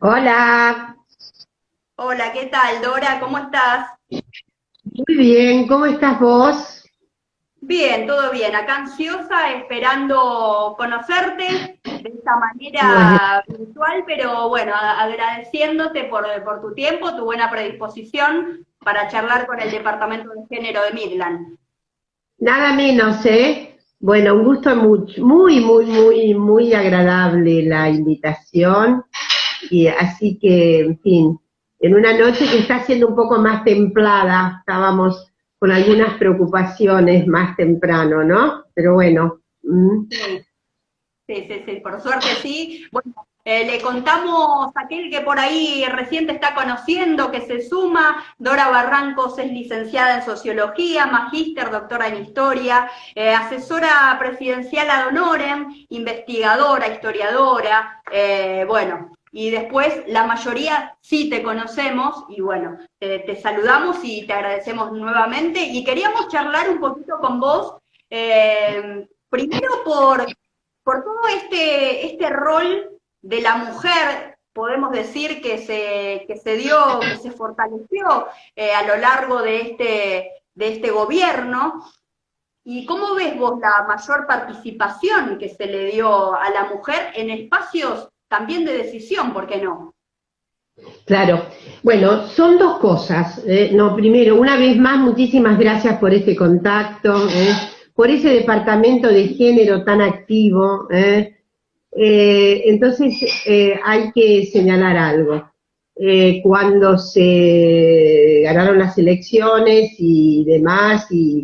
Hola, Hola, ¿qué tal, Dora? ¿Cómo estás? muy bien, ¿cómo estás vos? Bien, todo bien. Acá ansiosa, esperando conocerte de esta Bueno, manera virtual, pero bueno, agradeciéndote por tu tiempo, tu buena predisposición para charlar con el Departamento de Género de Midland. nada menos, ¿eh? Bueno, un gusto muy agradable la invitación y así que, en fin, en una noche que está siendo un poco más templada, estábamos con algunas preocupaciones más temprano, ¿no? Pero bueno, Sí. Sí, sí, sí, por suerte sí. Bueno, le contamos a aquel que por ahí recién te está conociendo, que se suma. Dora Barrancos es licenciada en Sociología, magíster, doctora en Historia, asesora presidencial ad honorem, investigadora, historiadora, bueno, y después la mayoría sí te conocemos y bueno, te saludamos y te agradecemos nuevamente y queríamos charlar un poquito con vos. Primero por todo este rol de la mujer, podemos decir que se dio, que se fortaleció a lo largo de este gobierno. ¿Y cómo ves vos la mayor participación que se le dio a la mujer en espacios también de decisión, por qué no? claro. Bueno, son dos cosas. No, primero, una vez más, muchísimas gracias por este contacto, por ese departamento de género tan activo. Entonces, hay que señalar algo. Cuando se ganaron las elecciones y demás, y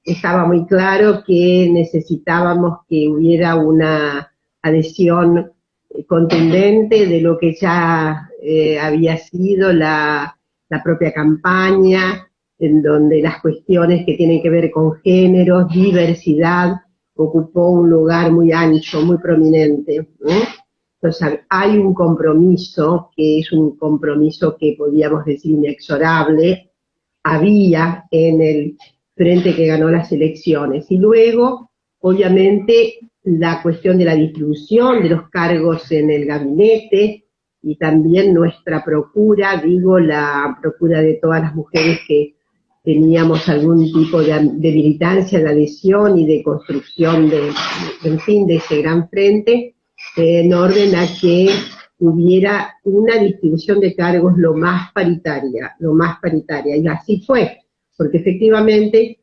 estaba muy claro que necesitábamos que hubiera una adhesión contundente de lo que ya había sido la propia campaña, en donde las cuestiones que tienen que ver con géneros, diversidad, ocupó un lugar muy ancho, muy prominente. Entonces hay un compromiso, que es un compromiso que podríamos decir inexorable, había en el frente que ganó las elecciones. Y luego, obviamente, la cuestión de la distribución de los cargos en el gabinete y también nuestra procura, digo, la procura de todas las mujeres que teníamos algún tipo de militancia, de adhesión y de construcción en fin, de ese gran frente, en orden a que hubiera una distribución de cargos lo más paritaria, y así fue, porque efectivamente,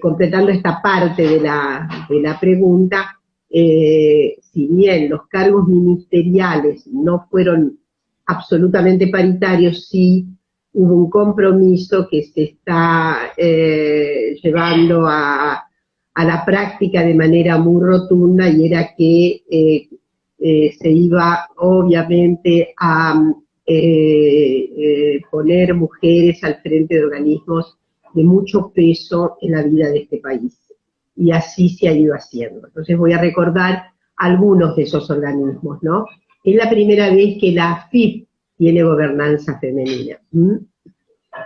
completando esta parte de la pregunta, si bien los cargos ministeriales no fueron absolutamente paritarios, sí hubo un compromiso que se está llevando a la práctica de manera muy rotunda, y era que se iba obviamente a poner mujeres al frente de organismos de mucho peso en la vida de este país. Y así se ha ido haciendo. Entonces voy a recordar algunos de esos organismos, ¿no? Es la primera vez que la AFIP tiene gobernanza femenina.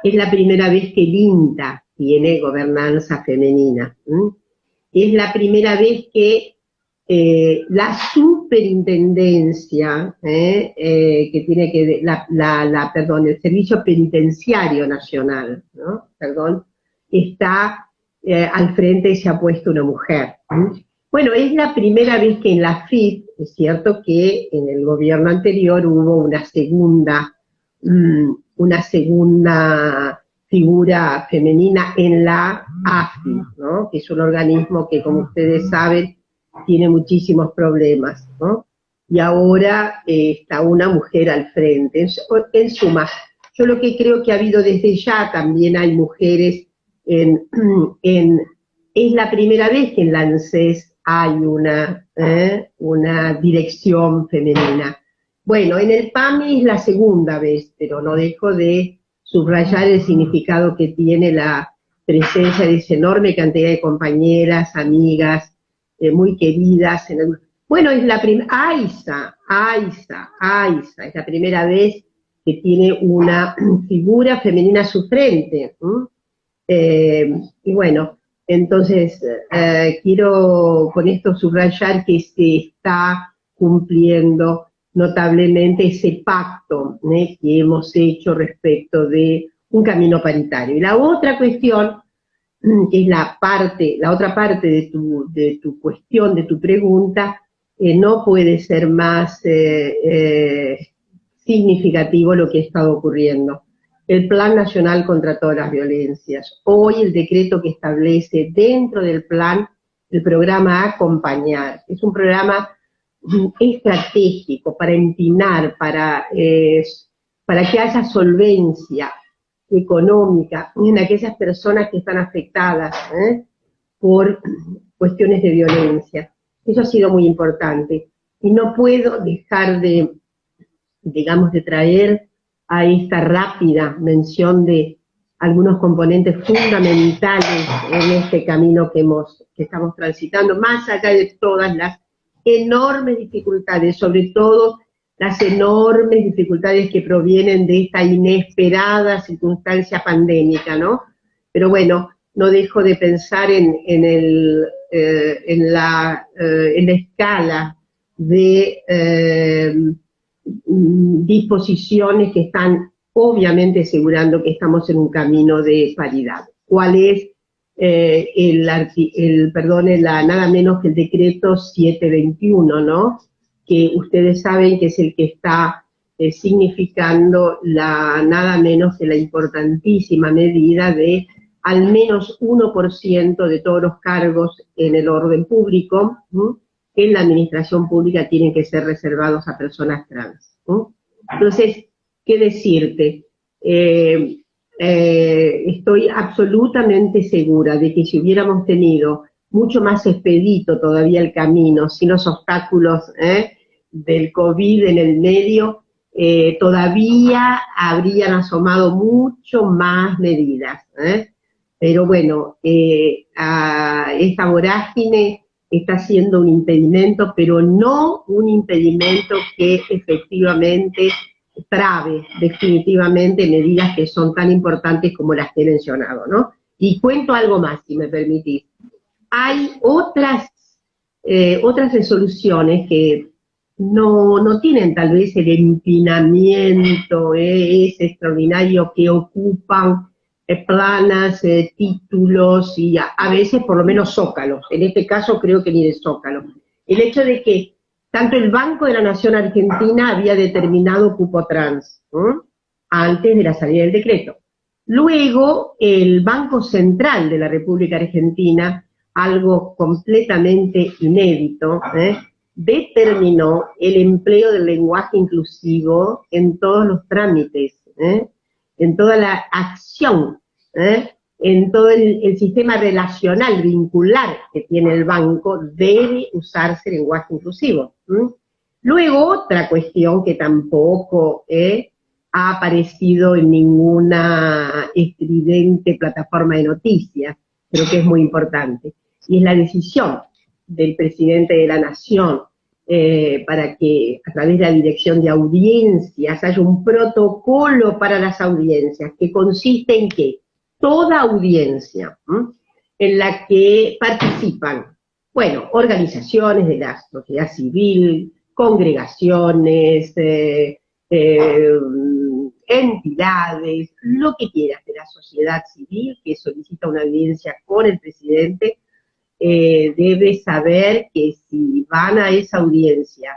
Es la primera vez que el INTA tiene gobernanza femenina. Es la primera vez que la superintendencia, que tiene que, perdón, el Servicio Penitenciario Nacional, ¿no? Perdón, está al frente y se ha puesto una mujer. Bueno, es la primera vez que en la FIP, es cierto que en el gobierno anterior hubo una segunda figura femenina en la AFI, ¿no? Que es un organismo que, como ustedes saben, tiene muchísimos problemas, ¿no? Y ahora está una mujer al frente. En suma, yo lo que creo que ha habido desde ya, también hay mujeres en, en es la primera vez que en la ANSES hay una dirección femenina. Bueno, en el PAMI es la segunda vez, pero no dejo de subrayar el significado que tiene la presencia de esa enorme cantidad de compañeras, amigas, muy queridas. Bueno, es la primera, Aiza, es la primera vez que tiene una figura femenina a su frente. Y bueno, entonces quiero con esto subrayar que se está cumpliendo notablemente ese pacto que hemos hecho respecto de un camino paritario. Y la otra cuestión, que es la otra parte de tu cuestión, de tu pregunta, no puede ser más significativo lo que ha estado ocurriendo. El Plan Nacional contra todas las violencias. Hoy el decreto que establece dentro del plan el programa Acompañar. Es un programa estratégico para empinar, para que haya solvencia económica en aquellas personas que están afectadas por cuestiones de violencia. Eso ha sido muy importante. Y no puedo dejar de, digamos, de traer a esta rápida mención de algunos componentes fundamentales en este camino que estamos transitando, más allá de todas las enormes dificultades, sobre todo las enormes dificultades que provienen de esta inesperada circunstancia pandémica, ¿no? Pero bueno, no dejo de pensar en la escala de disposiciones que están obviamente asegurando que estamos en un camino de paridad. ¿Cuál es nada menos que el decreto 721, ¿no? Que ustedes saben que es el que está significando nada menos que la importantísima medida de al menos 1% de todos los cargos en el orden público, en la administración pública, tienen que ser reservados a personas trans. Entonces, ¿qué decirte? Estoy absolutamente segura de que si hubiéramos tenido mucho más expedito todavía el camino, sin los obstáculos del COVID en el medio, todavía habrían asomado mucho más medidas. Pero bueno, esta vorágine está siendo un impedimento, pero no un impedimento que efectivamente trabe definitivamente medidas que son tan importantes como las que he mencionado, ¿no? Y cuento algo más, si me permitís. Hay otras resoluciones que no tienen tal vez el empinamiento ese extraordinario que ocupan planas, títulos y a veces por lo menos zócalos. En este caso creo que ni de zócalo. El hecho de que tanto el Banco de la Nación Argentina había determinado cupo trans antes de la salida del decreto. Luego el Banco Central de la República Argentina, algo completamente inédito, determinó el empleo del lenguaje inclusivo en todos los trámites, en toda la acción, en todo el sistema relacional, vincular que tiene el banco, debe usarse lenguaje inclusivo. Luego, otra cuestión que tampoco ha aparecido en ninguna estridente plataforma de noticias, pero que es muy importante, y es la decisión del presidente de la Nación para que a través de la dirección de audiencias haya un protocolo para las audiencias, que consiste en que toda audiencia en la que participan, bueno, organizaciones de la sociedad civil, congregaciones, entidades, lo que quieras de la sociedad civil que solicita una audiencia con el presidente, debe saber que si van a esa audiencia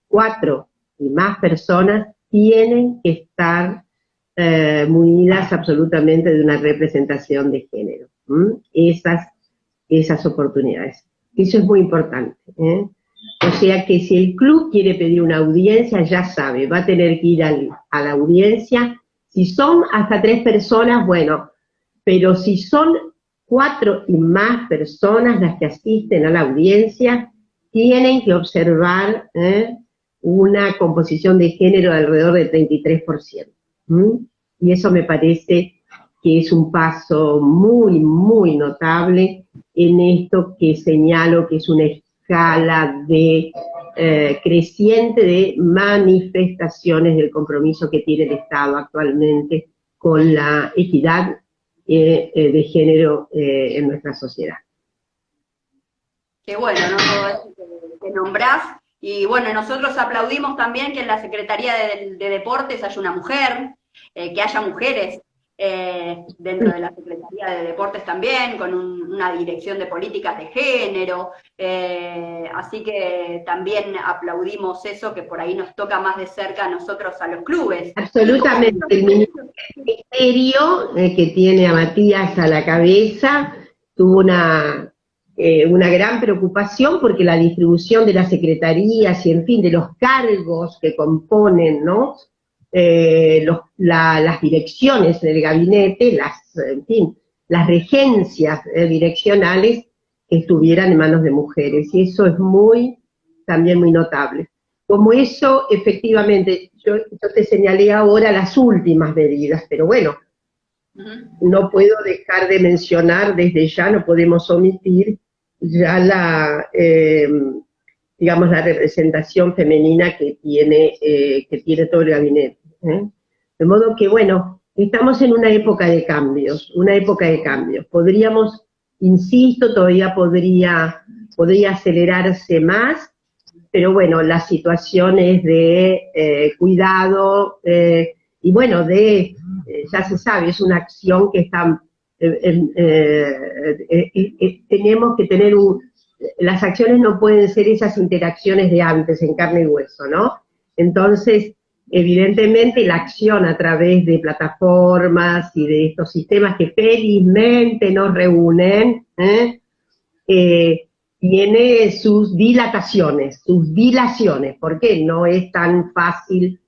4 y más personas, tienen que estar munidas absolutamente de una representación de género. Esas oportunidades. Eso es muy importante. O sea que si el club quiere pedir una audiencia, ya sabe, va a tener que ir a la audiencia. Si son hasta 3 personas, bueno, pero si son 4 y más personas las que asisten a la audiencia, tienen que observar una composición de género de alrededor del 33%. Y eso me parece que es un paso muy, muy notable en esto que señalo que es una escala de creciente de manifestaciones del compromiso que tiene el Estado actualmente con la equidad de género en nuestra sociedad. Qué bueno, ¿no? Todo esto que nombrás. Y bueno, nosotros aplaudimos también que en la Secretaría de Deportes haya una mujer, que haya mujeres dentro de la Secretaría de Deportes también, con una dirección de políticas de género, así que también aplaudimos eso, que por ahí nos toca más de cerca a nosotros, a los clubes. Absolutamente, el ministerio que tiene a Matías a la cabeza tuvo una gran preocupación porque la distribución de las secretarías y, en fin, de los cargos que componen, ¿no? Las direcciones del gabinete, en fin, las regencias direccionales estuvieran en manos de mujeres, y eso es también muy notable. Como eso, efectivamente, yo te señalé ahora las últimas medidas, pero bueno, no puedo dejar de mencionar desde ya, no podemos omitir ya digamos, la representación femenina que tiene todo el gabinete. De modo que, bueno, estamos en una época de cambios, Podríamos, insisto, todavía podría acelerarse más, pero bueno, la situación es de cuidado, y bueno, ya se sabe, es una acción que está, tenemos que tener las acciones no pueden ser esas interacciones de antes, en carne y hueso, ¿no? Entonces, evidentemente la acción a través de plataformas y de estos sistemas que felizmente nos reúnen, tiene sus dilataciones, sus dilaciones, porque no es tan fácil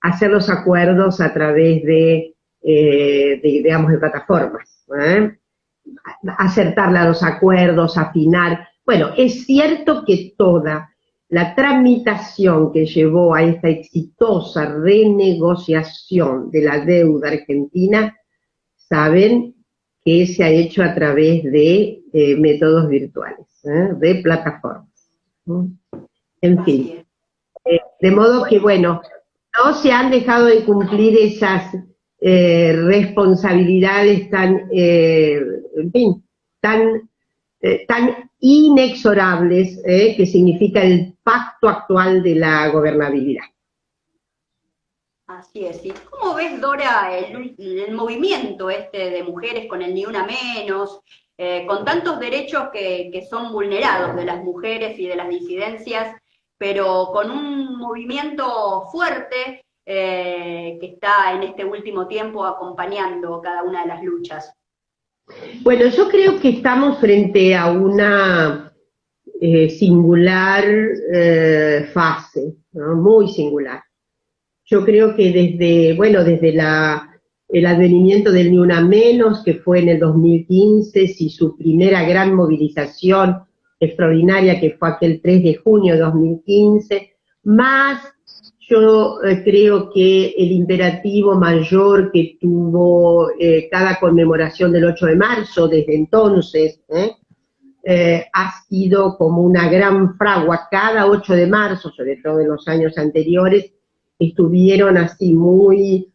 hacer los acuerdos a través digamos, de plataformas, acertar a los acuerdos, afinar. Bueno, es cierto que toda la tramitación que llevó a esta exitosa renegociación de la deuda argentina, saben que se ha hecho a través de métodos virtuales, de plataformas. En fin, de modo que, bueno, no se han dejado de cumplir esas responsabilidades en fin, tan inexorables, que significa el pacto actual de la gobernabilidad. Así es. ¿Y cómo ves, Dora, el movimiento de mujeres con el Ni Una Menos, con tantos derechos que son vulnerados de las mujeres y de las disidencias, pero con un movimiento fuerte que está en este último tiempo acompañando cada una de las luchas? Bueno, yo creo que estamos frente a una singular fase, ¿no? Muy singular. Yo creo que desde el advenimiento del Ni Una Menos, que fue en el 2015, y su primera gran movilización extraordinaria, que fue aquel 3 de junio de 2015, más yo creo que el imperativo mayor que tuvo cada conmemoración del 8 de marzo desde entonces, ha sido como una gran fragua. Cada 8 de marzo, sobre todo en los años anteriores, estuvieron así muy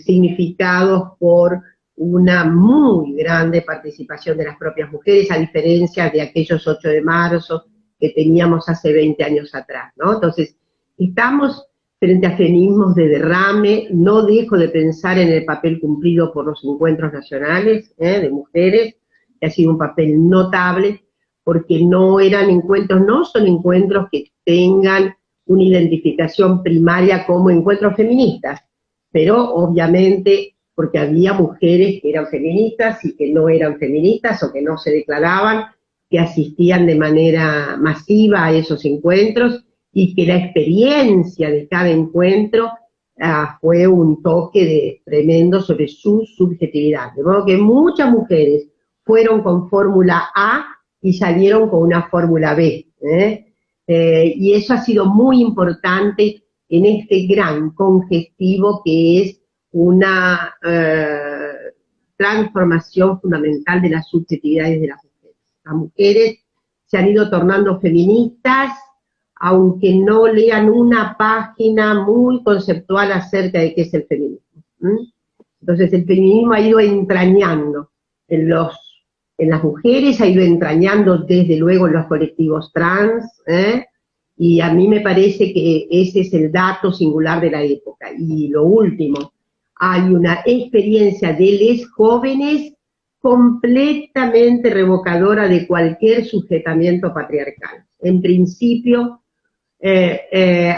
significados por una muy grande participación de las propias mujeres, a diferencia de aquellos 8 de marzo que teníamos hace 20 años atrás, ¿no? Entonces, estamos frente a feminismos de derrame. No dejo de pensar en el papel cumplido por los encuentros nacionales de mujeres, que ha sido un papel notable, porque no son encuentros que tengan una identificación primaria como encuentros feministas, pero obviamente porque había mujeres que eran feministas y que no eran feministas o que no se declaraban, que asistían de manera masiva a esos encuentros, y que la experiencia de cada encuentro fue un toque tremendo sobre su subjetividad. De modo que muchas mujeres fueron con fórmula A y salieron con una fórmula B, y eso ha sido muy importante en este gran congestivo que es una transformación fundamental de las subjetividades de las mujeres. Las mujeres se han ido tornando feministas, aunque no lean una página muy conceptual acerca de qué es el feminismo. Entonces el feminismo ha ido entrañando en en las mujeres, ha ido entrañando desde luego en los colectivos trans, y a mí me parece que ese es el dato singular de la época. Y lo último, hay una experiencia de les jóvenes completamente revocadora de cualquier sujetamiento patriarcal. En principio,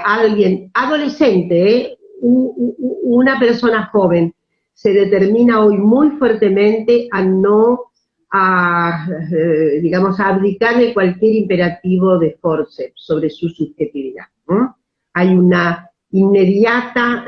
alguien, adolescente, una persona joven, se determina hoy muy fuertemente a no, digamos, a abdicar de cualquier imperativo de forceps sobre su subjetividad. Hay una inmediata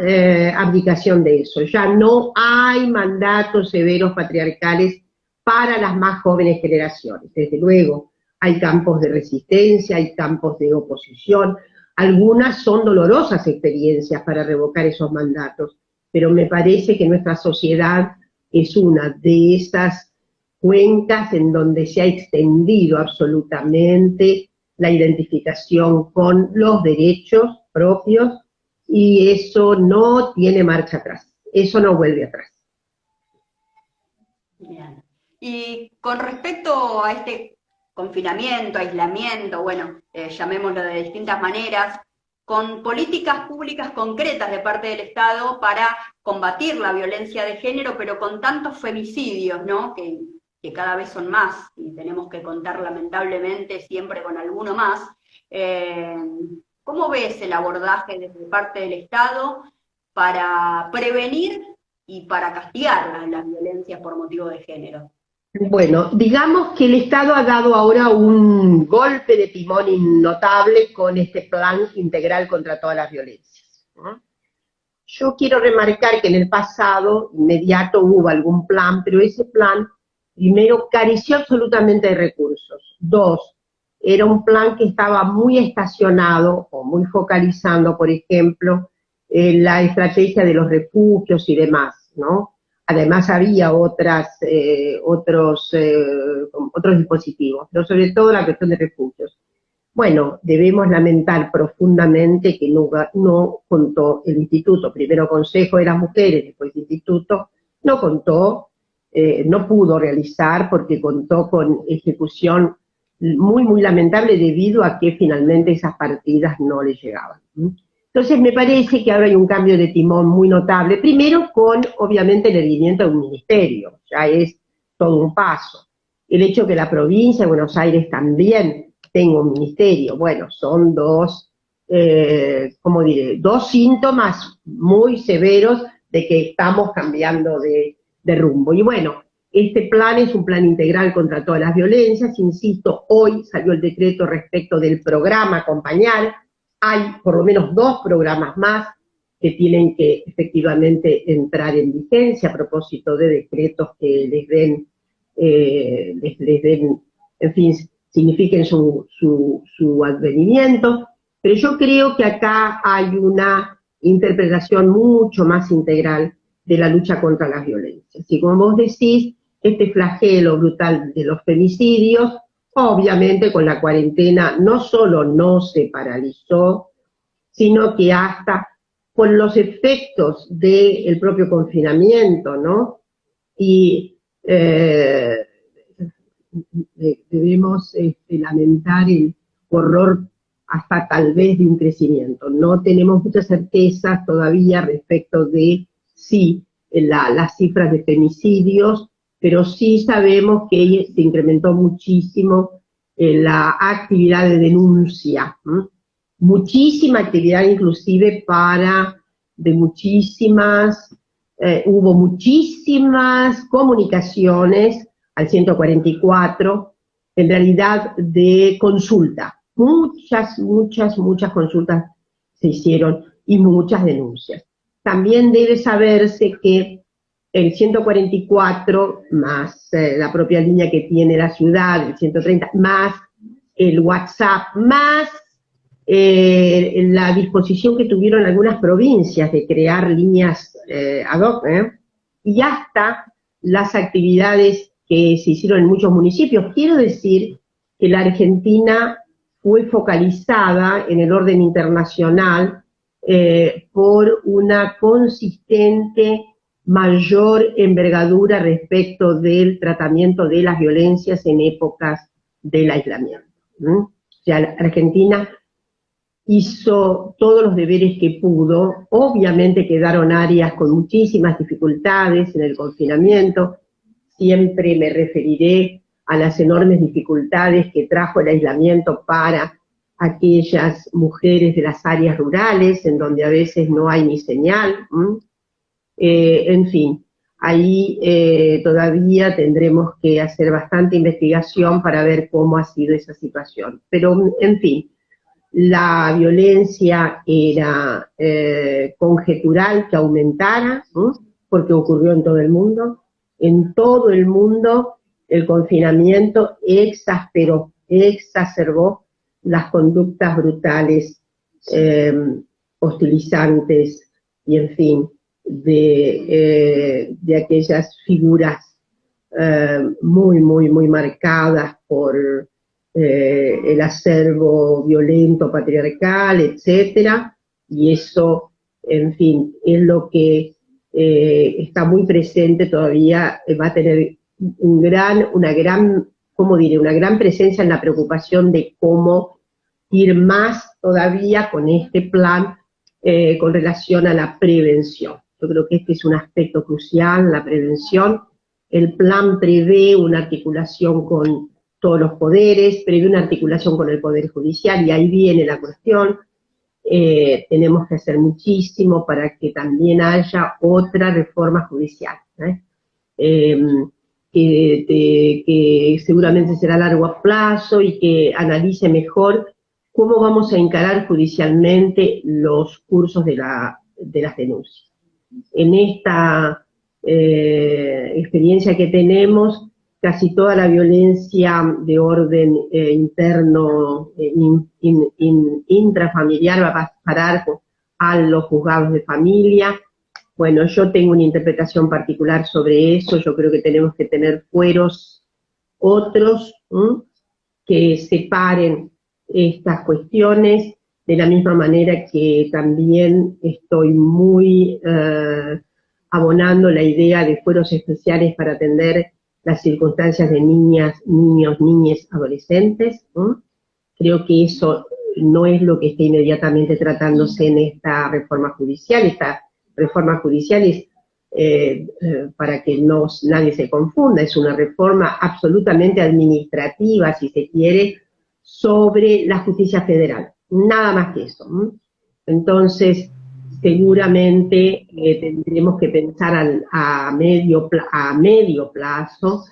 abdicación de eso. Ya no hay mandatos severos patriarcales para las más jóvenes generaciones. Desde luego, hay campos de resistencia, hay campos de oposición, algunas son dolorosas experiencias para revocar esos mandatos, pero me parece que nuestra sociedad es una de esas cuencas en donde se ha extendido absolutamente la identificación con los derechos propios, y eso no tiene marcha atrás, eso no vuelve atrás. Bien. Y con respecto a este confinamiento, aislamiento, bueno, llamémoslo de distintas maneras, con políticas públicas concretas de parte del Estado para combatir la violencia de género, pero con tantos femicidios, ¿no?, que cada vez son más, y tenemos que contar lamentablemente siempre con alguno más. ¿Cómo ves el abordaje desde parte del Estado para prevenir y para castigar las violencias por motivo de género? Bueno, digamos que el Estado ha dado ahora un golpe de timón notable con este plan integral contra todas las violencias. Yo quiero remarcar que en el pasado inmediato hubo algún plan, pero ese plan, primero, careció absolutamente de recursos. Dos, era un plan que estaba muy estacionado o muy focalizando, por ejemplo, la estrategia de los refugios y demás, ¿no? Además había otros dispositivos, pero sobre todo la cuestión de refugios. Bueno, debemos lamentar profundamente que no contó el instituto, primero Consejo de las Mujeres, después Instituto, no contó, no pudo realizar porque contó con ejecución muy, muy lamentable debido a que finalmente esas partidas no le llegaban. Entonces me parece que ahora hay un cambio de timón muy notable, primero con obviamente el erguimiento de un ministerio, ya es todo un paso. El hecho que la provincia de Buenos Aires también tenga un ministerio, bueno, son dos síntomas muy severos de que estamos cambiando de rumbo. Y bueno, este plan es un plan integral contra todas las violencias, insisto, hoy salió el decreto respecto del programa Acompañar. Hay por lo menos 2 programas más que tienen que efectivamente entrar en vigencia a propósito de decretos que les den, en fin, signifiquen su advenimiento. Pero yo creo que acá hay una interpretación mucho más integral de la lucha contra las violencias. Y como vos decís, este flagelo brutal de los femicidios, obviamente con la cuarentena no solo no se paralizó, sino que hasta con los efectos del propio confinamiento, ¿no? Y debemos lamentar el horror hasta tal vez de un crecimiento. No tenemos muchas certezas todavía respecto de las cifras de femicidios, pero sí sabemos que se incrementó muchísimo la actividad de denuncia, muchísima actividad inclusive hubo muchísimas comunicaciones al 144, en realidad de consulta, muchas consultas se hicieron y muchas denuncias. También debe saberse que el 144, más la propia línea que tiene la ciudad, el 130, más el WhatsApp, más la disposición que tuvieron algunas provincias de crear líneas ad hoc, y hasta las actividades que se hicieron en muchos municipios. Quiero decir que la Argentina fue focalizada en el orden internacional por una consistente mayor envergadura respecto del tratamiento de las violencias en épocas del aislamiento. O sea, la Argentina hizo todos los deberes que pudo. Obviamente quedaron áreas con muchísimas dificultades en el confinamiento. Siempre me referiré a las enormes dificultades que trajo el aislamiento para aquellas mujeres de las áreas rurales, en donde a veces no hay ni señal. En fin, ahí todavía tendremos que hacer bastante investigación para ver cómo ha sido esa situación. Pero, en fin, la violencia era conjetural que aumentara, porque ocurrió en todo el mundo. En todo el mundo el confinamiento exacerbó las conductas brutales, hostilizantes y, en fin, de aquellas figuras muy, muy, muy marcadas por el acervo violento patriarcal, etcétera, y eso, en fin, es lo que está muy presente todavía, va a tener una gran presencia en la preocupación de cómo ir más todavía con este plan con relación a la prevención. Yo creo que este es un aspecto crucial, la prevención. El plan prevé una articulación con todos los poderes, prevé una articulación con el Poder Judicial, y ahí viene la cuestión. Tenemos que hacer muchísimo para que también haya otra reforma judicial, que seguramente será a largo plazo y que analice mejor cómo vamos a encarar judicialmente los cursos de las denuncias. En esta experiencia que tenemos, casi toda la violencia de orden interno, intrafamiliar, va a parar a los juzgados de familia. Bueno, yo tengo una interpretación particular sobre eso. Yo creo que tenemos que tener fueros otros que separen estas cuestiones, de la misma manera que también estoy muy abonando la idea de fueros especiales para atender las circunstancias de niñas, niños, niñas, adolescentes. Creo que eso no es lo que está inmediatamente tratándose en esta reforma judicial. Esta reforma judicial es, para que nadie se confunda, es una reforma absolutamente administrativa, si se quiere, sobre la justicia federal. Nada más que eso. Entonces, seguramente tendremos que pensar a medio plazo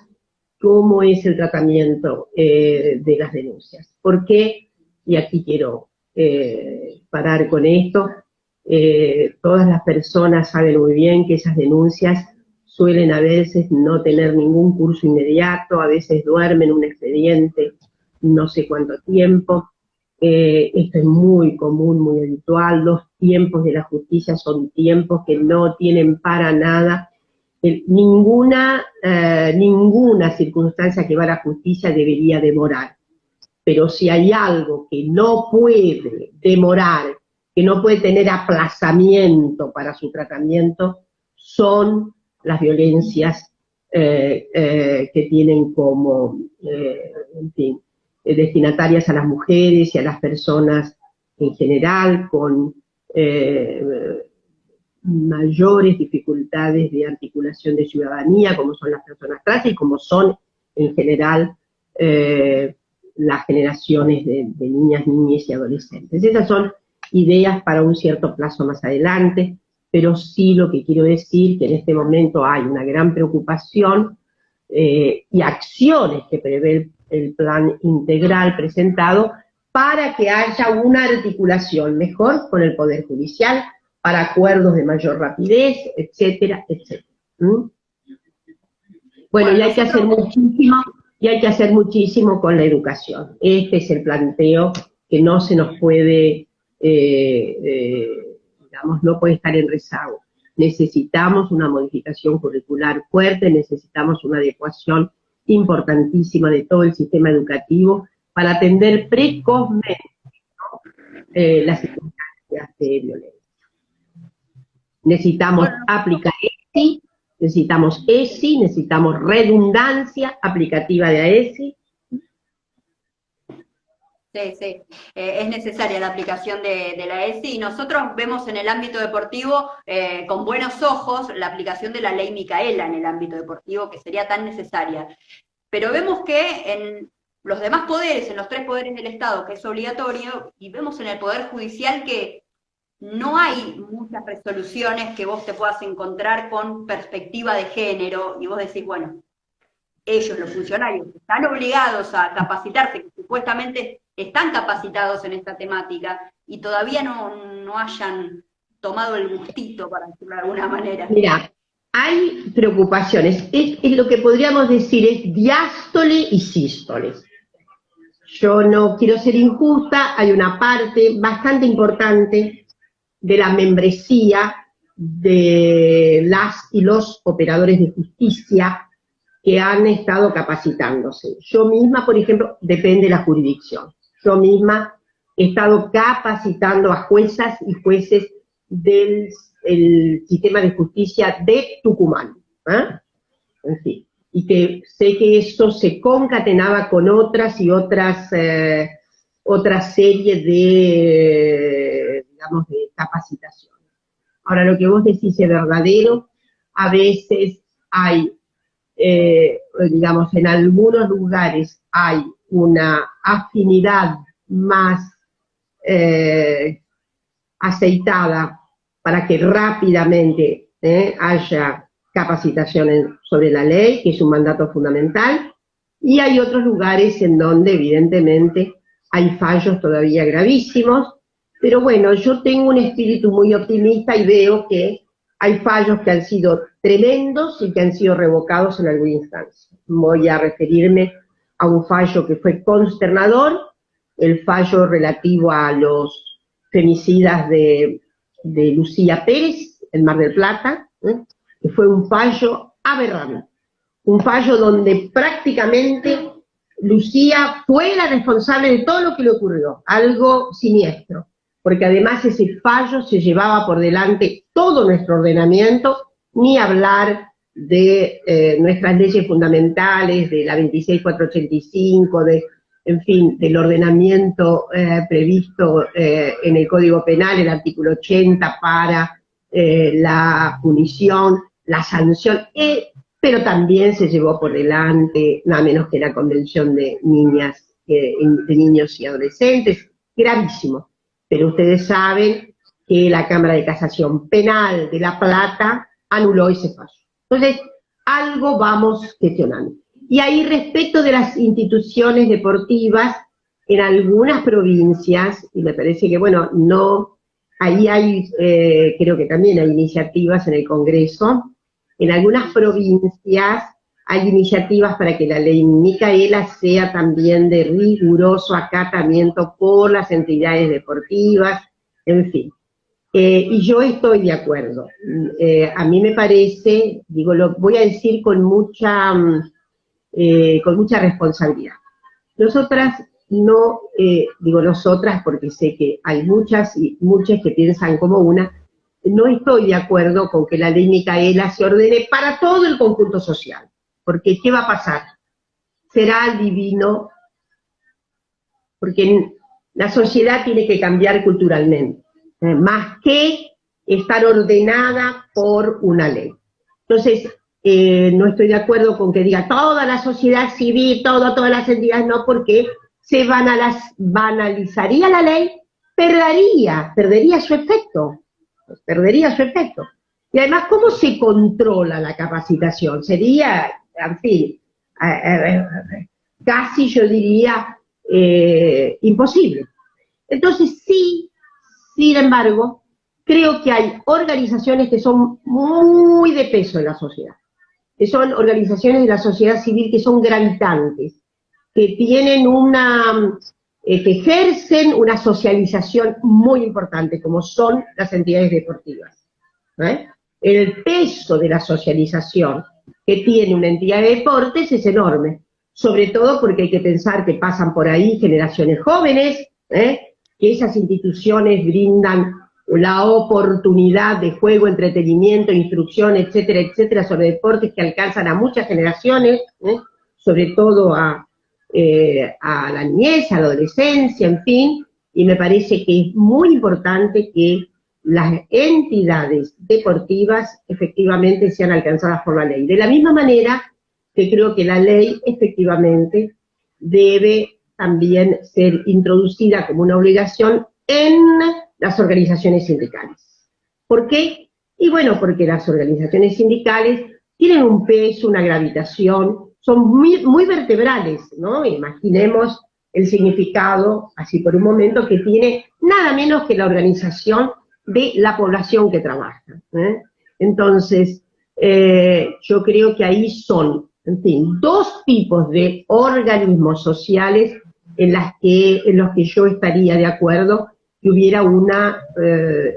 cómo es el tratamiento de las denuncias. ¿Por qué? Y aquí quiero parar con esto. Todas las personas saben muy bien que esas denuncias suelen a veces no tener ningún curso inmediato, a veces duermen un expediente no sé cuánto tiempo. Esto es muy común, muy habitual. Los tiempos de la justicia son tiempos que no tienen para nada. Ninguna circunstancia que va a la justicia debería demorar. Pero si hay algo que no puede demorar, que no puede tener aplazamiento para su tratamiento, son las violencias que tienen como, en fin, destinatarias a las mujeres y a las personas en general con mayores dificultades de articulación de ciudadanía, como son las personas trans y como son en general las generaciones de niñas, niñas y adolescentes. Esas son ideas para un cierto plazo más adelante, pero sí lo que quiero decir que en este momento hay una gran preocupación y acciones que prevé el plan integral presentado para que haya una articulación mejor con el Poder Judicial, para acuerdos de mayor rapidez, etcétera, etcétera. Bueno, y hay que hacer muchísimo con la educación. Este es el planteo que no se nos puede, digamos, no puede estar en rezago. Necesitamos una modificación curricular fuerte, necesitamos una adecuación importantísima de todo el sistema educativo para atender precozmente, las circunstancias de violencia. Necesitamos aplicar necesitamos ESI, necesitamos redundancia aplicativa de la ESI. Sí, es necesaria la aplicación de la ESI y nosotros vemos en el ámbito deportivo con buenos ojos la aplicación de la ley Micaela en el ámbito deportivo, que sería tan necesaria. Pero vemos que en los demás poderes, en los 3 poderes del Estado, que es obligatorio, y vemos en el Poder Judicial que no hay muchas resoluciones que vos te puedas encontrar con perspectiva de género, y vos decís, bueno, ellos, los funcionarios, están obligados a capacitarse, que supuestamente están capacitados en esta temática, y todavía no hayan tomado el gustito, para decirlo de alguna manera. Mira, hay preocupaciones, es lo que podríamos decir es diástole y sístole. Yo no quiero ser injusta, hay una parte bastante importante de la membresía de las y los operadores de justicia que han estado capacitándose. Yo misma, por ejemplo, depende de la jurisdicción. Yo misma he estado capacitando a juezas y jueces del sistema de justicia de Tucumán. En fin, y que sé que esto se concatenaba con otras y otras series de, digamos, de capacitaciones. Ahora, lo que vos decís es verdadero. A veces hay, digamos, en algunos lugares hay una afinidad más aceitada para que rápidamente haya capacitaciones sobre la ley, que es un mandato fundamental, y hay otros lugares en donde evidentemente hay fallos todavía gravísimos, pero bueno, yo tengo un espíritu muy optimista y veo que hay fallos que han sido tremendos y que han sido revocados en alguna instancia. Voy a referirme a un fallo que fue consternador, el fallo relativo a los femicidas de Lucía Pérez, en Mar del Plata, que fue un fallo aberrante, un fallo donde prácticamente Lucía fue la responsable de todo lo que le ocurrió, algo siniestro, porque además ese fallo se llevaba por delante todo nuestro ordenamiento, ni hablar de nuestras leyes fundamentales, de la 26485, en fin, del ordenamiento previsto en el Código Penal, el artículo 80 para la punición, la sanción, pero también se llevó por delante nada menos que la Convención de Niños y Adolescentes, gravísimo. Pero ustedes saben que la Cámara de Casación Penal de La Plata anuló ese fallo. Entonces, algo vamos gestionando. Y ahí, respecto de las instituciones deportivas, en algunas provincias, y me parece que, bueno, no, ahí hay, creo que también hay iniciativas en el Congreso, en algunas provincias hay iniciativas para que la ley Micaela sea también de riguroso acatamiento por las entidades deportivas, en fin. Y yo estoy de acuerdo. A mí me parece, digo, lo voy a decir con mucha responsabilidad. Nosotras no, digo nosotras porque sé que hay muchas y muchas que piensan como una, no estoy de acuerdo con que la ley Micaela se ordene para todo el conjunto social. Porque, ¿qué va a pasar? Será divino, porque la sociedad tiene que cambiar culturalmente, más que estar ordenada por una ley. Entonces, no estoy de acuerdo con que diga toda la sociedad civil, todas las entidades, no, porque se banalizaría la ley, perdería su efecto, Y además, ¿cómo se controla la capacitación? Sería, en fin, casi yo diría imposible. Entonces sí, sin embargo, creo que hay organizaciones que son muy de peso en la sociedad, que son organizaciones de la sociedad civil que son gravitantes, que tienen que ejercen una socialización muy importante, como son las entidades deportivas. El peso de la socialización que tiene una entidad de deportes es enorme, sobre todo porque hay que pensar que pasan por ahí generaciones jóvenes, que esas instituciones brindan la oportunidad de juego, entretenimiento, instrucción, etcétera, etcétera, sobre deportes que alcanzan a muchas generaciones, sobre todo a la niñez, a la adolescencia, en fin, y me parece que es muy importante que las entidades deportivas efectivamente sean alcanzadas por la ley. De la misma manera que creo que la ley efectivamente debe también ser introducida como una obligación en las organizaciones sindicales. ¿Por qué? Y bueno, porque las organizaciones sindicales tienen un peso, una gravitación, son muy vertebrales, ¿no? Imaginemos el significado, así por un momento, que tiene nada menos que la organización de la población que trabaja. Entonces, yo creo que ahí son, en fin, dos tipos de organismos sociales en los que yo estaría de acuerdo que hubiera una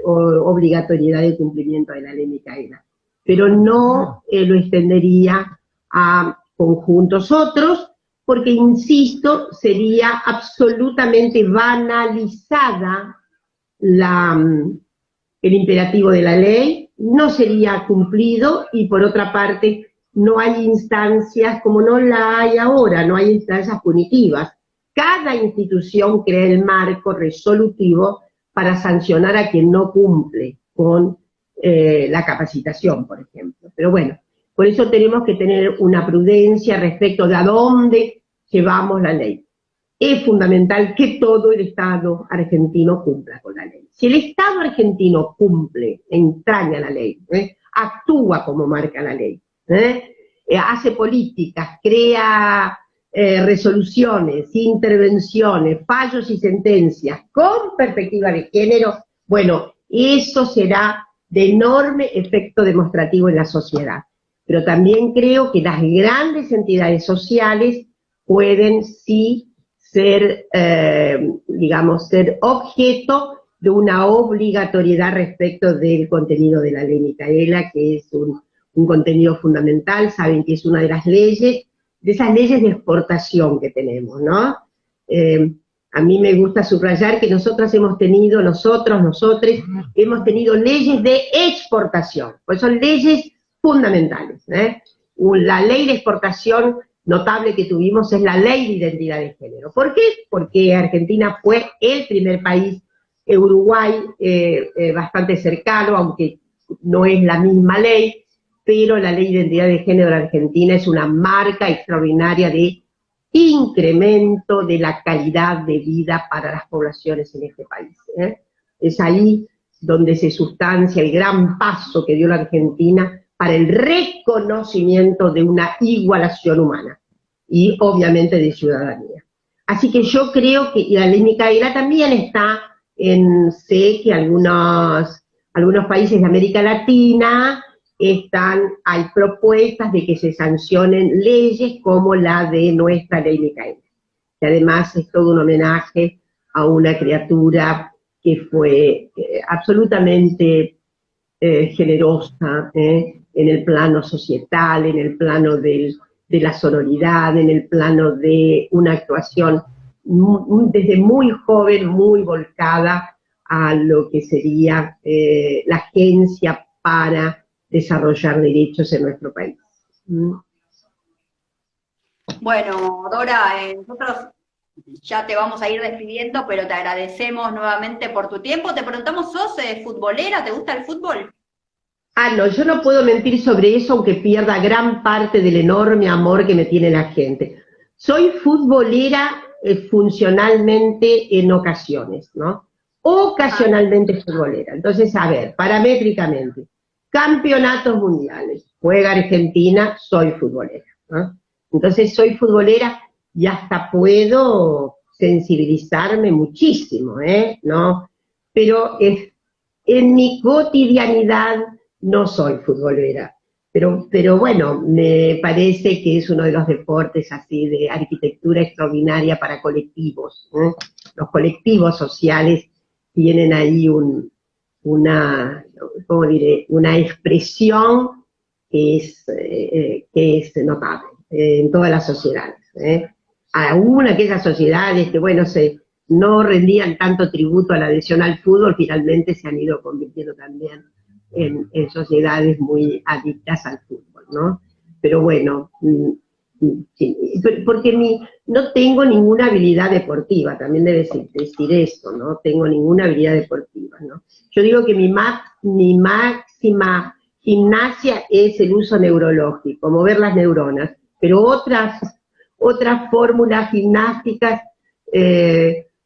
obligatoriedad de cumplimiento de la ley Micaela. Pero no lo extendería a conjuntos otros, porque, insisto, sería absolutamente banalizada el imperativo de la ley, no sería cumplido, y por otra parte, no hay instancias, como no la hay ahora, no hay instancias punitivas. Cada institución crea el marco resolutivo para sancionar a quien no cumple con la capacitación, por ejemplo. Pero bueno, por eso tenemos que tener una prudencia respecto de a dónde llevamos la ley. Es fundamental que todo el Estado argentino cumpla con la ley. Si el Estado argentino cumple, entraña la ley, actúa como marca la ley, hace políticas, crea resoluciones, intervenciones, fallos y sentencias con perspectiva de género, bueno, eso será de enorme efecto demostrativo en la sociedad. Pero también creo que las grandes entidades sociales pueden sí ser, digamos, ser objeto de una obligatoriedad respecto del contenido de la ley Micaela, que es un contenido fundamental. Saben que es una de las leyes, de esas leyes de exportación que tenemos, ¿no? A mí me gusta subrayar que nosotros hemos tenido leyes de exportación, pues son leyes fundamentales. La ley de exportación notable que tuvimos es la ley de identidad de género. ¿Por qué? Porque Argentina fue el primer país, Uruguay bastante cercano, aunque no es la misma ley, pero la ley de identidad de género de Argentina es una marca extraordinaria de incremento de la calidad de vida para las poblaciones en este país. Es ahí donde se sustancia el gran paso que dio la Argentina para el reconocimiento de una igualación humana y obviamente de ciudadanía. Así que yo creo que la ley Micaela también está sé que algunos países de América Latina hay propuestas de que se sancionen leyes como la de nuestra ley Micaela, que además es todo un homenaje a una criatura que fue absolutamente generosa en el plano societal, en el plano de la sororidad, en el plano de una actuación desde muy joven, muy volcada a lo que sería la agencia para desarrollar derechos en nuestro país. Bueno, Dora, nosotros ya te vamos a ir despidiendo, pero te agradecemos nuevamente por tu tiempo. Te preguntamos, ¿sos futbolera? ¿Te gusta el fútbol? No, yo no puedo mentir sobre eso, aunque pierda gran parte del enorme amor que me tiene la gente. Soy futbolera funcionalmente en ocasiones, ¿no? Ocasionalmente futbolera. Entonces, a ver, paramétricamente, campeonatos mundiales, juega Argentina, soy futbolera, ¿no? Entonces soy futbolera y hasta puedo sensibilizarme muchísimo, ¿no? Pero en mi cotidianidad no soy futbolera. Pero bueno, me parece que es uno de los deportes así de arquitectura extraordinaria para colectivos. Los colectivos sociales tienen ahí una expresión que es notable en todas las sociedades. Aún aquellas sociedades que, bueno, se no rendían tanto tributo a la adhesión al fútbol, finalmente se han ido convirtiendo también en sociedades muy adictas al fútbol, ¿no? Pero bueno, sí, porque no tengo ninguna habilidad deportiva, también debe decir eso, ¿no? Tengo ninguna habilidad deportiva, ¿no? Yo digo que mi máxima gimnasia es el uso neurológico, mover las neuronas, pero otras fórmulas gimnásticas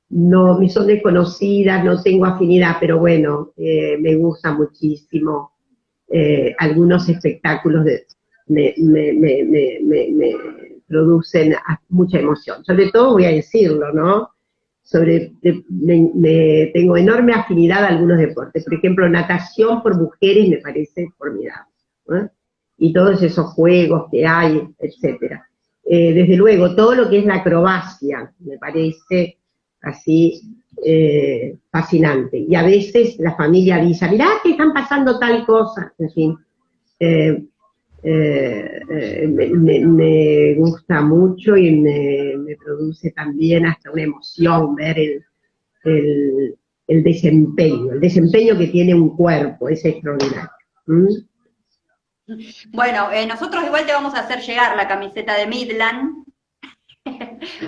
no me son desconocidas, no tengo afinidad, pero bueno, me gusta muchísimo algunos espectáculos me producen mucha emoción. Sobre todo, voy a decirlo, ¿no? Tengo enorme afinidad a algunos deportes. Por ejemplo, natación por mujeres me parece formidable, ¿eh? Y todos esos juegos que hay, etcétera. Desde luego, todo lo que es la acrobacia me parece así fascinante. Y a veces la familia avisa, mirá que están pasando tal cosa, en fin. Me gusta mucho y me produce también hasta una emoción ver el desempeño que tiene un cuerpo, es extraordinario. Bueno, nosotros igual te vamos a hacer llegar la camiseta de Midland.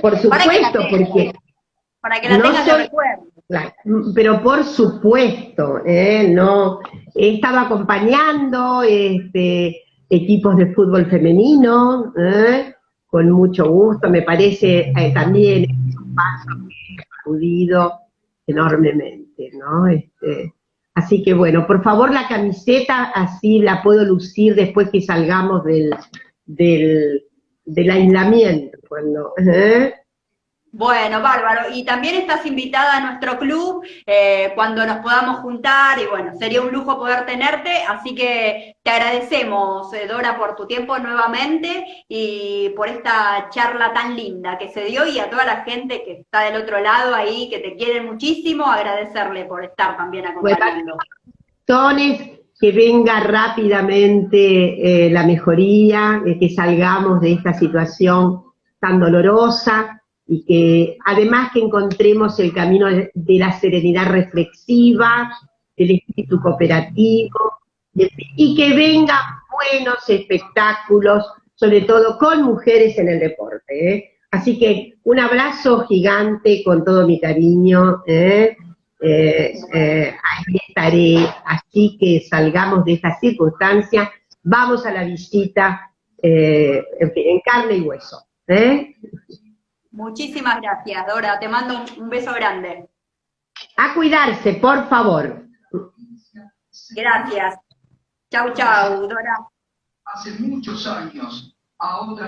Por supuesto, porque para que la tengas de recuerdo. Claro, pero por supuesto, no, he estado acompañando equipos de fútbol femenino, con mucho gusto, me parece también es un paso que he acudido enormemente, ¿no? Así que bueno, por favor la camiseta, así la puedo lucir después que salgamos del aislamiento, cuando... Bueno, bárbaro. Y también estás invitada a nuestro club cuando nos podamos juntar y bueno, sería un lujo poder tenerte, así que te agradecemos, Dora, por tu tiempo nuevamente y por esta charla tan linda que se dio y a toda la gente que está del otro lado ahí, que te quieren muchísimo, agradecerle por estar también acompañando. Bueno, que venga rápidamente la mejoría, que salgamos de esta situación tan dolorosa, y que además que encontremos el camino de la serenidad reflexiva, del espíritu cooperativo, y que vengan buenos espectáculos, sobre todo con mujeres en el deporte, ¿eh? Así que un abrazo gigante con todo mi cariño, ahí estaré, así que salgamos de esta circunstancia, vamos a la visita en carne y hueso, ¿eh? Muchísimas gracias, Dora. Te mando un beso grande. A cuidarse, por favor. Gracias. Chau, chau, Dora. Hace muchos años, a otra...